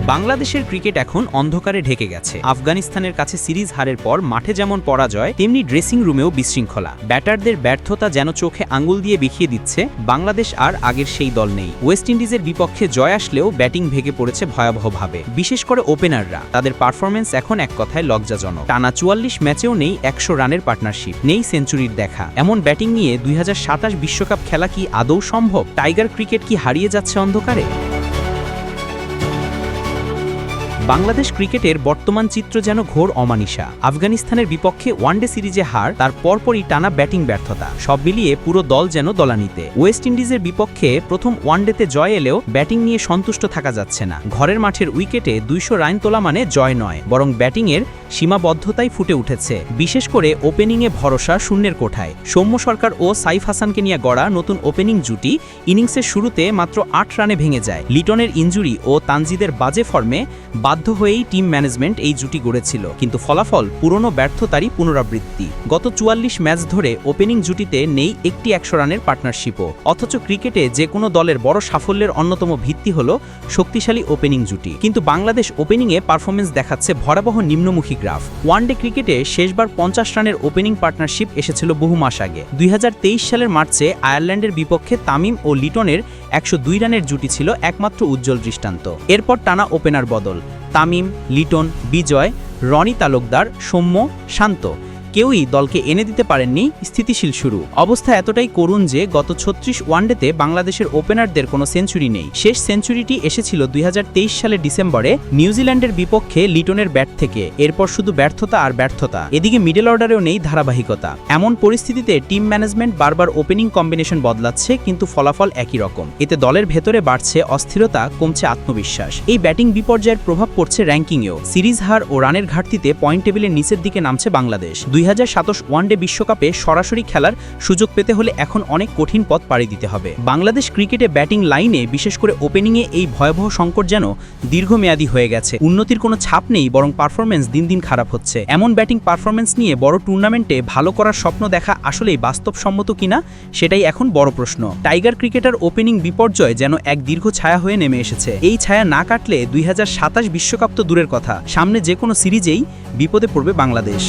বাংলাদেশের ক্রিকেট এখন অন্ধকারে ঢেকে গেছে। আফগানিস্তানের কাছে সিরিজ হারের পর মাঠে যেমন পরাজয়, তেমনি ড্রেসিং রুমেও বিশৃঙ্খলা। ব্যাটারদের ব্যর্থতা যেন চোখে আঙুল দিয়ে দেখিয়ে দিচ্ছে বাংলাদেশ আর আগের সেই দল নেই। ওয়েস্ট ইন্ডিজের বিপক্ষে জয় আসলেও ব্যাটিং ভেঙে পড়েছে ভয়াবহভাবে। বিশেষ করে ওপেনাররা, তাদের পারফরমেন্স এখন এক কথায় লজ্জাজনক। টানা ৪৪ ম্যাচেও নেই ১০০ রানের পার্টনারশিপ, নেই সেঞ্চুরির দেখা। এমন ব্যাটিং নিয়ে ২০২৭ বিশ্বকাপ খেলা কি আদৌ সম্ভব? টাইগার ক্রিকেট কি হারিয়ে যাচ্ছে অন্ধকারে? বাংলাদেশ ক্রিকেটের বর্তমান চিত্র যেন ঘোর অমানিশা। আফগানিস্তানের বিপক্ষে ওয়ানডে সিরিজে হার, তার পরপরই টানা ব্যাটিং ব্যর্থতা, সব মিলিয়ে পুরো দল যেন দলানিতে। ওয়েস্ট ইন্ডিজের বিপক্ষে প্রথম ওয়ানডেতে জয় এলেও ব্যাটিং নিয়ে সন্তুষ্ট থাকা যাচ্ছে না। ঘরের মাঠের উইকেটে ২০০ রান তোলা মানে জয় নয়, বরং ব্যাটিংয়ের সীমাবদ্ধতাই ফুটে উঠেছে। বিশেষ করে ওপেনিংয়ে ভরসা শূন্যের কোঠায়। সৌম্য সরকার ও সাইফ হাসানকে নিয়ে গড়া নতুন ওপেনিং জুটি ইনিংসের শুরুতে মাত্র ৮ রানে ভেঙে যায়। লিটনের ইনজুরি ও তানজিদের বাজে ফর্মে বাধ্য হয়েই টিম ম্যানেজমেন্ট এই জুটি গড়েছিল, কিন্তু ফলাফল পুরনো ব্যর্থতারই পুনরাবৃত্তি। গত ৪৪ ম্যাচ ধরে ওপেনিং জুটিতে নেই একটি ১০০ রানের পার্টনারশিপও। অথচ ক্রিকেটে যে কোনো দলের বড় সাফল্যের অন্যতম ভিত্তি হল শক্তিশালী ওপেনিং জুটি। কিন্তু বাংলাদেশ ওপেনিংয়ে পারফরমেন্স দেখাচ্ছে ভয়াবহ নিম্নমুখী গ্রাফ। ওয়ানডে ক্রিকেটে শেষবার ৫০ রানের ওপেনিং পার্টনারশিপ এসেছিল বহু মাস আগে। ২০২৩ সালের মার্চে আয়ারল্যান্ডের বিপক্ষে তামিম ও লিটনের ১০২ রানের জুটি ছিল একমাত্র উজ্জ্বল দৃষ্টান্ত। এরপর টানা ওপেনার বদল, তামিম, লিটন, বিজয়, রনি তালুকদার, সৌম্য, শান্ত, কেউই দলকে এনে দিতে পারেননি স্থিতিশীল শুরু। অবস্থা এতটাই করুণ যে গত ৩৬ ওয়ানডেতে বাংলাদেশের ওপেনারদের কোনো সেঞ্চুরি নেই। শেষ সেঞ্চুরিটি এসেছিল ২০২৩ সালের ডিসেম্বরে নিউজিল্যান্ডের বিপক্ষে লিটনের ব্যাট থেকে। এরপর শুধু ব্যর্থতা আর ব্যর্থতা। এদিকে মিডল অর্ডারেও নেই ধারাবাহিকতা। এমন পরিস্থিতিতে টিম ম্যানেজমেন্ট বারবার ওপেনিং কম্বিনেশন বদলাচ্ছে, কিন্তু ফলাফল একই রকম। এতে দলের ভেতরে বাড়ছে অস্থিরতা, কমছে আত্মবিশ্বাস। এই ব্যাটিং বিপর্যয়ের প্রভাব পড়ছে র্যাঙ্কিংয়েও। সিরিজ হার ও রানের ঘাটতিতে পয়েন্ট টেবিলের নিচের দিকে নামছে বাংলাদেশ। ২০২৭ ওয়ানডে বিশ্বকাপে সরাসরি খেলার সুযোগ পেতে হলে এখন অনেক কঠিন পথ পাড়ি দিতে হবে। বাংলাদেশ ক্রিকেটে ব্যাটিং লাইনে, বিশেষ করে ওপেনিংয়ে এই ভয়াবহ সংকট যেন দীর্ঘমেয়াদী হয়ে গেছে। উন্নতির কোনো ছাপ নেই, বরং পারফরমেন্স দিন দিন খারাপ হচ্ছে। এমন ব্যাটিং পারফরমেন্স নিয়ে বড় টুর্নামেন্টে ভালো করার স্বপ্ন দেখা আসলেই বাস্তবসম্মত কিনা, সেটাই এখন বড় প্রশ্ন। টাইগার ক্রিকেটার ওপেনিং বিপর্যয় যেন এক দীর্ঘ ছায়া হয়ে নেমে এসেছে। এই ছায়া না কাটলে ২০২৭ বিশ্বকাপ তো দূরের কথা, সামনে যে কোনো সিরিজেই বিপদে পড়বে বাংলাদেশ।